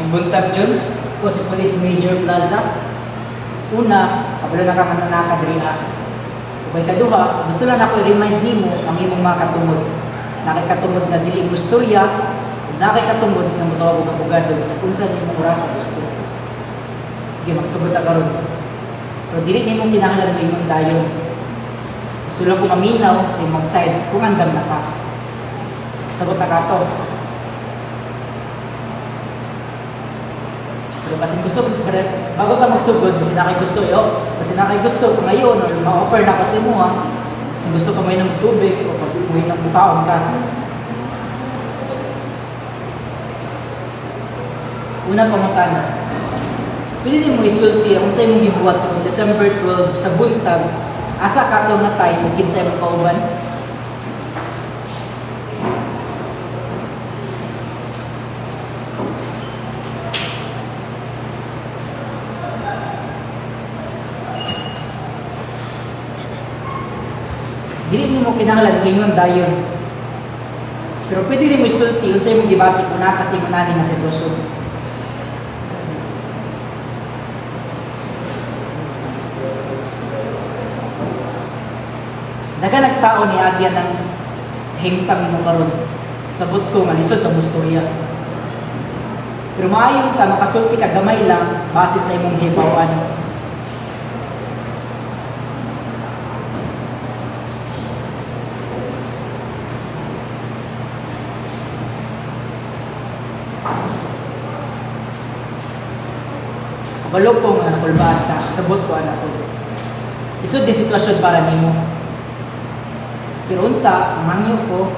Buntag Jun, ko si Police Major Plaza. Una, kabalo na ka man nakadriha. Okay, kaduha, gusto lang ako i-remind nimo ang imong mga katumod. Nakikatumod na dili mo istorya, nakikatumod na mutawag og abogado sa kunsa nimo oras sa gusto. Sige, magsugod ta karon. Pero dili nimo kinahanglan mo imong dayon. Gusto lang ko maminaw sa imong side kung andam na ka. Sagot na ka to. Pero kasi gusto, bago ka magsugod, kasi nakay gusto yo, kasi nakay gusto kung ngayon, or ma-offer na kasi mo ha, kasi gusto ka may ng tubig, o pag may ng bukaon ka. Una pangutana, pwede din mo isulti, kung sa'yo mong gibuhat kung December 12 sa buntag, asa ka ito na tayo, kung kinsa'y mong kauban? Dili mo kinahanglan ingon dayon. Pero pwede rin mo isulti unsay imong gibati kung naa kasi mo nani nga sitwasyon. Daga nagtao ni agyan ng hingtang mo karon. Sabot ko malisod ang istorya. Pero maayon ka makasulti ka gamay lang basit sa imong hibaw-an. Kabalo ko nga nakulbaan ka, sabot ko anak ko. Isod din sitwasyon para nimo. Pero unta, mangyo ko,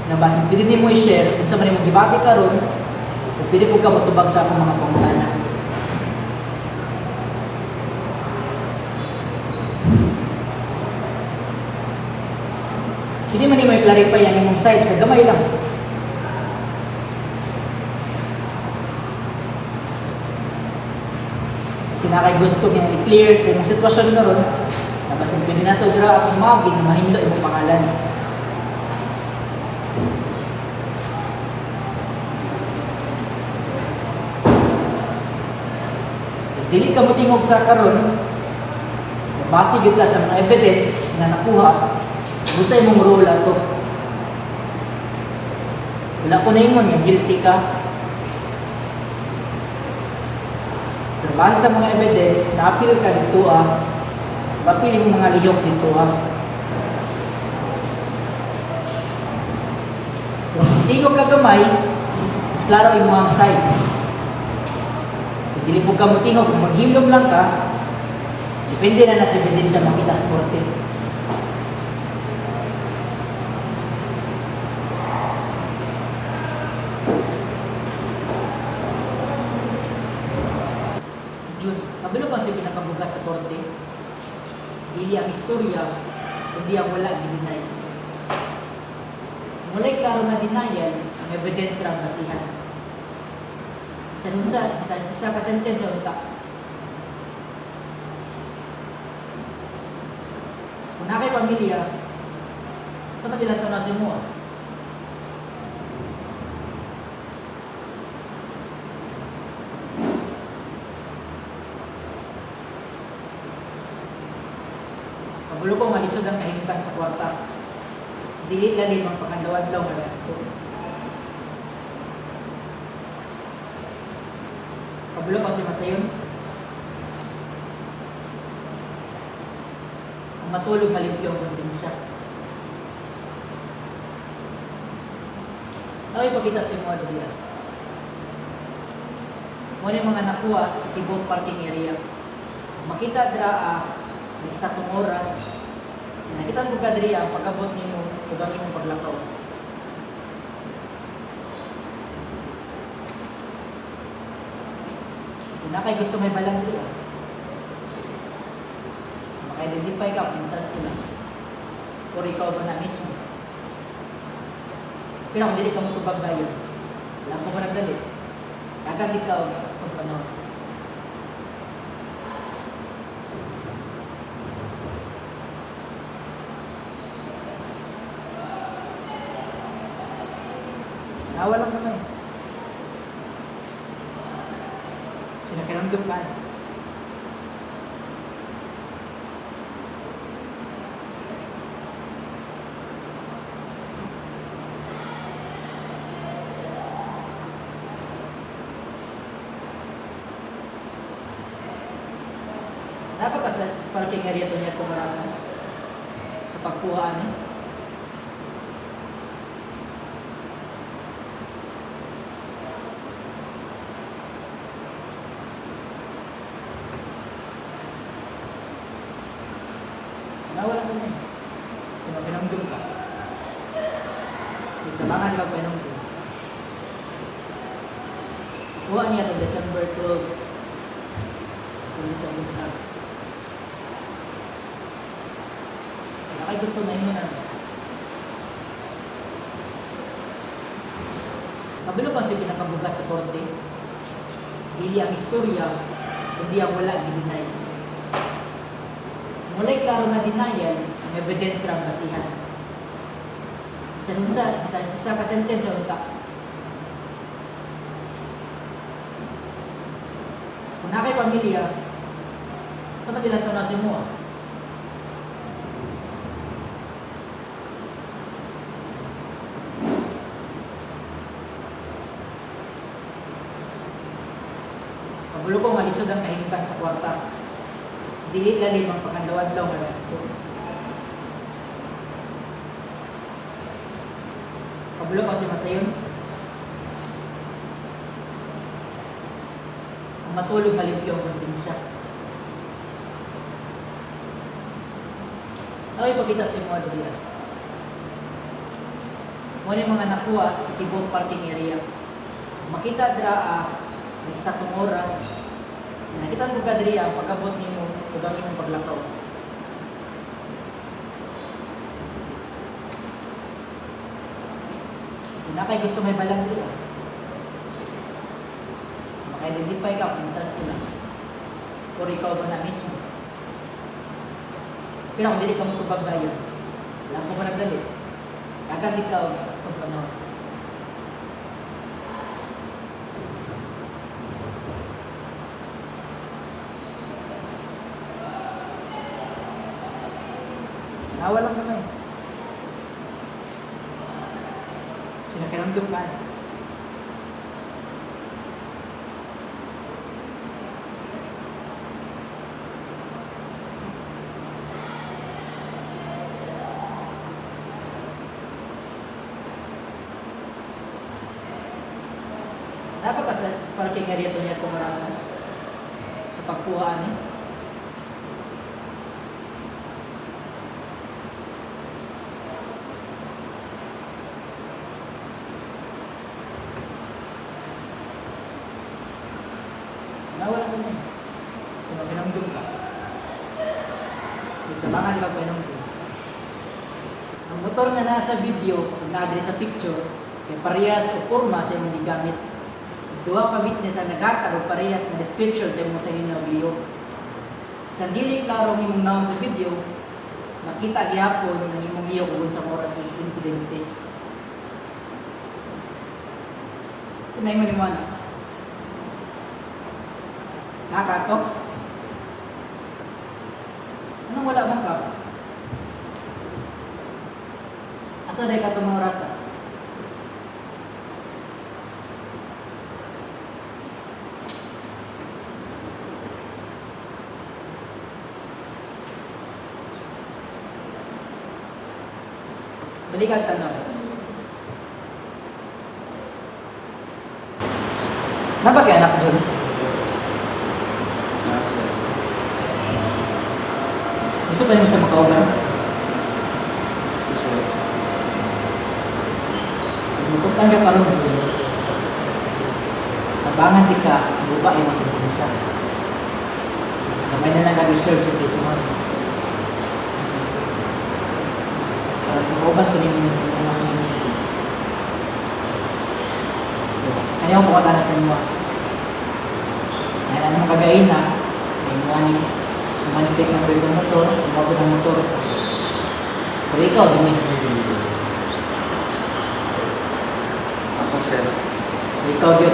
na basin pwede nimo i-share, kung sa man imong gibati karon, o pwede po ka matubag sa akong mga pangutana. Pwede man nimo i-clarify ang imong side sa gamay lang. Sinakay gusto niya i-clear sa imong sitwasyon karon, na basin pwede na ito dira akong magin na mahindo imong pangalan. Dili ka mo tingog sa karon, base gyud ka sa mga evidence na nakuha, kung sa imong role ato. Wala ko na ingon nga guilty ka. Pero base sa mga evidence, na-appeal ka dito mapili mo mga lihok dito Kung hindi ko kagamay, mas klaro yung mga side. Kung hindi po ka mutingog, kung maghilom lang ka, depende na sa ebidensya makita sa korte. Kabalo ba siya pinakabugat sa korte? Dili ang istorya, kundi ang wala i-deny. Kung wala'y klaro na denial, ang evidence lang basihan. Isa ka sentence sa unta. Kung na kay pamilya, sa madilang tanaw si mo Kabulo ko nga lisod ang kahintang sa kwarta. Dili lalim ang pangadawan-daw nga gasto. Kabulo ko si Masayon. Ang matulog na limpyo ang konsensya. Nakipagkita sa mga dulian. Muna yung mga nakuha sa Tibok parking area. Makita dira sa itong oras, nakita ko ka diri ang pagkabot nimo ug ang imong paglakaw. So nakay gusto may balang diri maka-identify ka kung saan sila. O ikaw ba na mismo. Pero kung dili ka mo tubag dayon, alam ko ba nagdali? Agad ikaw sa pagpanahon. Nawalan kamay. Sinakiramdam ka. Dapat ka sa parking area to niya tumarasan sa pagkuhaan eh. Nawala ko na eh. Kasi mapinamdum ka. Tabangan ka pinamdum. Kuha niya ito December 12. Sa buntag. Sila kayo gusto na yun na. Kabilo pa siya pinakabugat sa korte. Dili ang istorya, hindi ang wala i-deny. Mulay klaro na denial, ang evidence lang basihan. Isa ka sentence sa unta. Kung na kay pamilya, sa madilang tanaw si mo. Kabulo ko malisod ang kahintang sa kwarta. Dili lalim ang pangandawad-law nga gasto. Kabulo ko si Masayon. Ang matulog malimpyo ang konsensya. Ako ipakita sa mga doon. Muna yung mga nakuha sa tibok parking area. Makita draa ng isaktong oras. Nakita ko ka diri ang pag-abot nimo, tugang imong paglakaw. So nakay gusto may balang diri. Maka-identify ka kung saan sila. O ikaw ba na mismo. Pero kung dili ka mo tubag na yun, alam ko ba nagdalit? Agad ikaw sa pagpanahon. Nawalan kamay. Sinakiramdam ka. Dapat ka sa parking area to niya tumarasan sa pagkuhaan eh. Nawala ko na eh. Kasi mapinamdum ka. Tabangan ka pinamdum. Ang motor na nasa video, kung na-address sa picture, may parehas o forma sa imong gigamit. Duha ka witness ang naghatag o parehas na description sa imong sarili na obliyo. Sa dili klaro ang imong naong sa video, makita gihapon ng imong liyo kung sa oras sa insidente. So may mga niwana. Nakatok? Anong wala mong ka? Asa dahi ka itong mga rasa? Balikan tanong. Napa kaya anak dyan? Gusto pa niyo sa makauban? Gusto siya. Mutukan ka parang dyan. Tabangan di ka, buba ay masintensya. Kamay na lang nag-serve sa prison. Para sa makauban ko din yung ano yung pukata na sa inyo? Dahil ano makagain na, may manipik ng prison motor, umabot ng motor. Pero ikaw, dumi. Ako siya. So ikaw, Diyo.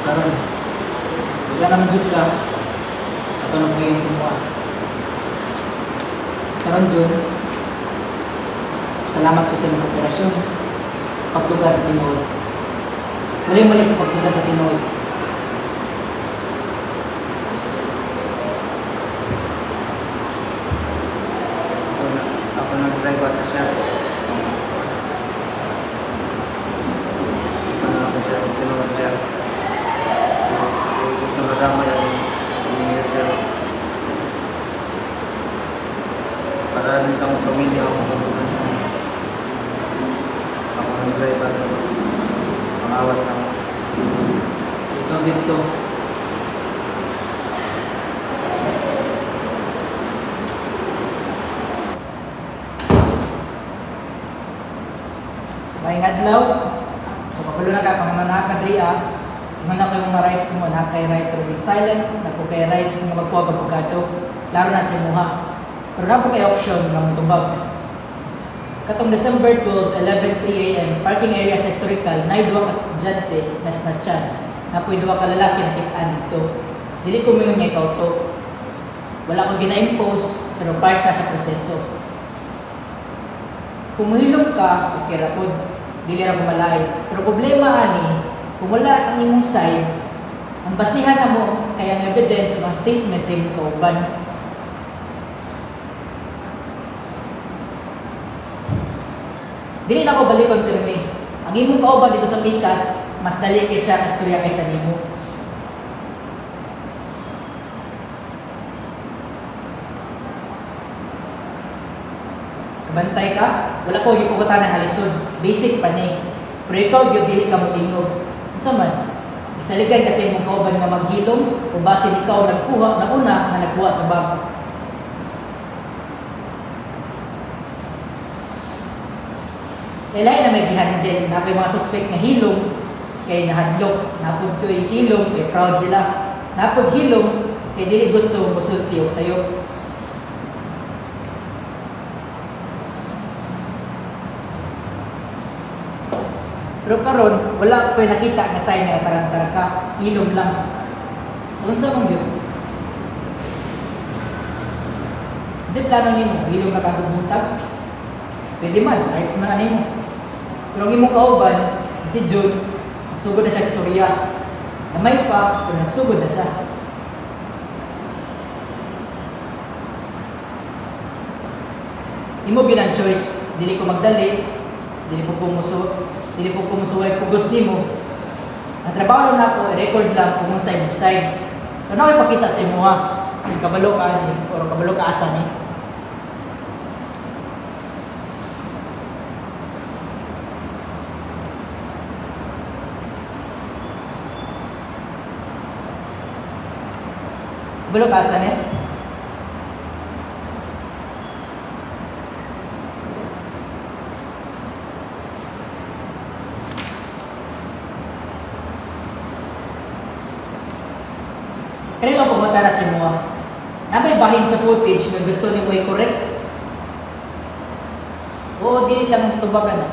Karon, wala naman dyan ka. Katunong ngayon sa mga. Karon dyan, salamat ko sa mga operasyon. Pagtugad sa Tinood. Mali-mali sa pagtugad sa Tinood. Ako nag-drive ato sir. Ano ako sir, tinawag sir. Kung gusto na damay ang pamilya sir. Para rin sa akong pamilya ako magkabugan sa ako nag-drive ato. Pangawat na ako. So, ikaw dito. So, maing adlaw. So, kapalo na ka, kung nakakadria, kung na kayong mga rights mo, na kay right to remain silent, na po kay right nga magpuwag ang abogado, lalo na sa imuha. Pero na po kay option nga mutubag. Katong December 12, 11:03 a.m., parking area sa historical, na duwa ka estudyante na snatchan. Na po duwa ka lalaki na kitaan dito. Dili ko mayon nga ikaw to. Wala ko gina-impose, pero part na sa proseso. Kung muhilom ka, okay ra pod. Dili ra malay. Pero problema ani, kung wala ang imong side, ang basihan na mo kay ang evidence mga statement sa imong kauban. Dili na ko balikon pirmi. Ang imong kauban dito sa Pikas, mas dali kay siya istorya kaysa nimo. Kabantay ka, wala ko gipugutan ng alisod. Basic pa ni. Pero ikaw gyud dili ka motingog. Unsa man? Isaligan kasi imong kauban nga maghilom o basin ikaw nagkuha na una nga nagkuha sa bag. Lain na may gihandle na kay mga suspect nga hilom kay nahadlok, napod ko'y hilom kay proud sila. Napod hilom kay dili gusto musulti og sayo. Pero karon wala ko'y nakita nga sign nga tarantara ka, hilom lang. So unsa man gyud? Di plano nimo hilom na kadtong buntag? Pwede man, rights man nimo. Pero ang imong kauban, si June, nagsugod na siya istorya. Namay pa, pero nagsugod na siya. Imo ginang choice, dili ko magdali, dili po kumusuway pugos nimo. Ang trabaho na ako, i-record lang kung sa imong side. Kung ako ipakita sa imo ha, kung kabalo ka ni, o kabalo ka asa ni. Kabalo ka asa ni? Kanina lang pumunta na si Mua. Na may bahin sa footage na gusto ni mo i-correct. Oo, di lang tubagan.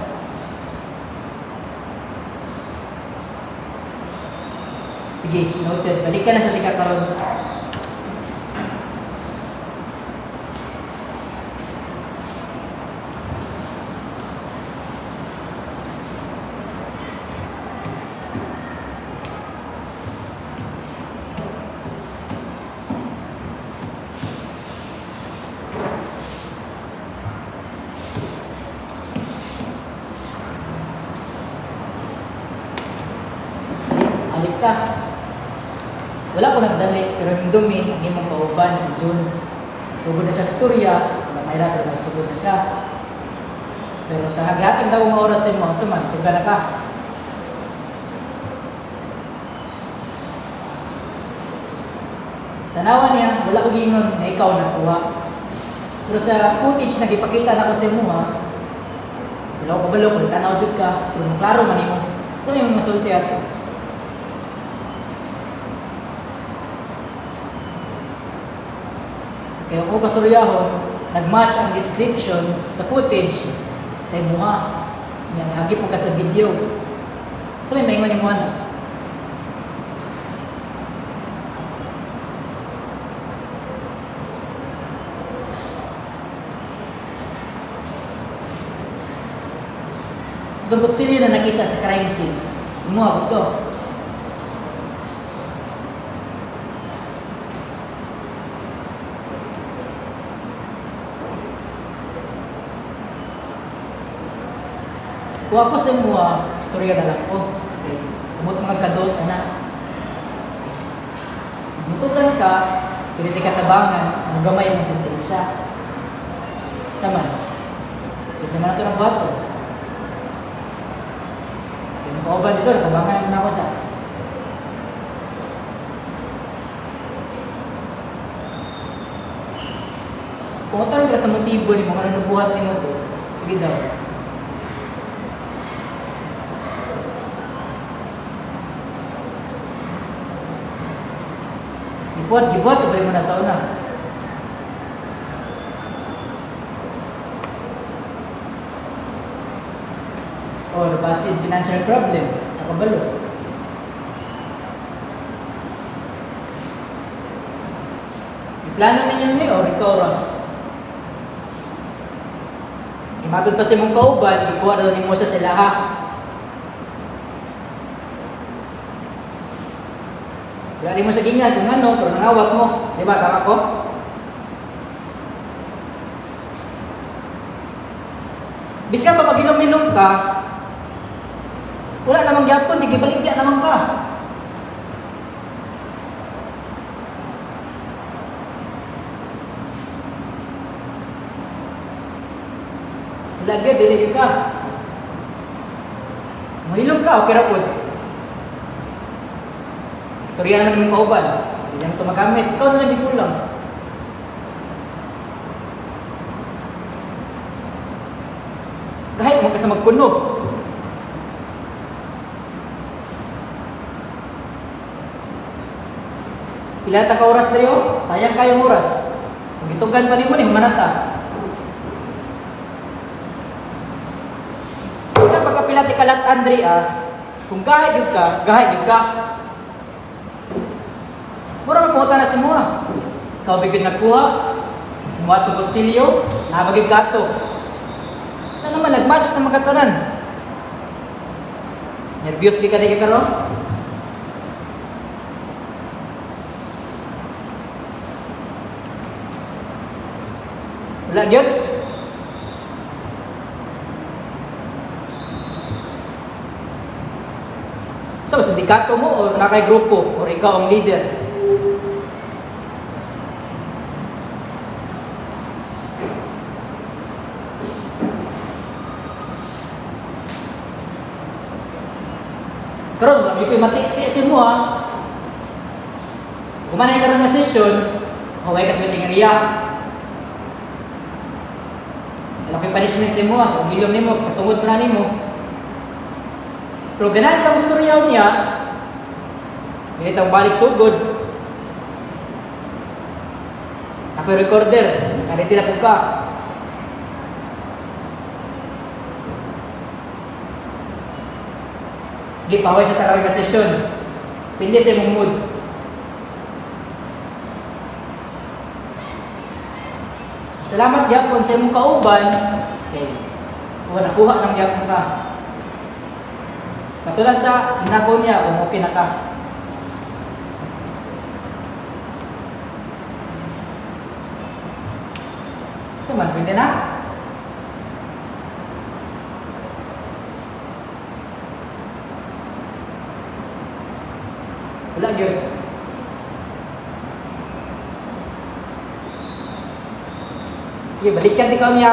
Sige, noted. Balik ka na sa tika karon. Alik ka. Wala ko nagdali, pero yung dumi, ang imong kauban, si June. Sugod na siya sa storya, wala may pero sugod na siya. Pero sa hagatag daw ng oras sa mo, suman, tuga na ka. Tanawan niya, wala ko gingon na ikaw nakuha. Pero sa footage na ipakita na ko sa mo ha, wala ko kabalo, kung tanaw dyan ka, pero klaro man mo. So yung masulti ato. Kaya kung pasuryahon, nag-match ang description sa footage sa imuha. Yan, hagi po ka sa video. So may maingon yung ano. Tungkol sila na nakita sa crime scene. Umuha ko to. Kuha ko sa mga istorya na lang ko. Okay. Samot mga kadot na. Mutukan ka, piniti katabangan, ang gamay mong sentensya. Sama. Ito naman ito ng bato. Yung kauban dito, natabangan na ako sa. Kung ito ka sa motibo ni mga nanubuhat ni mo ito, sige daw. Gibuhat, balik mo na sa una. O, nabasin financial problem. Nakabalo. Iplano ninyo niyo, ikaw ra. Imatod pa si mong kauban, ikuha na ni mo siya sila ha. Wala rin mo sa ganyan kung ano, pero nangawat mo. Di ba? Tama ko? Bisa pa pag inom-inom ka, wala namang gyapon, di gibaligya naman ka. Lagi, dili ka. Mahilom ka, okay ra pod. Istorya naman ng kauban. Hindi lang ito magamit. Ikaw na lang di kulang. Kahit mo ka sa magkuno. Pila ta ka oras tayo? Sayang kayong oras. Kung itugan pa ni mo ni, humanata. Sa pagkapila ti kalat Andrea, kung gahit yun ka, gahit yun ka. Mura maputa na si Mua. Ikaw bigyan nagkuha, Mua tungkot silyo, nabagig kato. Na naman, nag-match na magkatanan. Nervyos di ka di ka ron? Wala gyud? So, sa sindikato mo o nakay grupo o ikaw ang leader? Karon, wala ito'y matiti si mo ha. Kumanay ka rin na session, huwag ka sa meeting area. Alam ko punishment si mo ha, sa gilom ni mo, katungod pa na ni mo. Pero ganahan ka gusto riyaw niya, pinitang balik sugod. Ako recorder, kariti na po ka. Di paway sa tarawih na sesyon. Pindi sa imong mood. Salamat gyapon sa imong kauban. Okay. Kung nakuha ng gyapon ka. Katulad sa inako niya, kung okay na ka. So man, pwede na? Wala yun. Sige, balikan ikaw niya.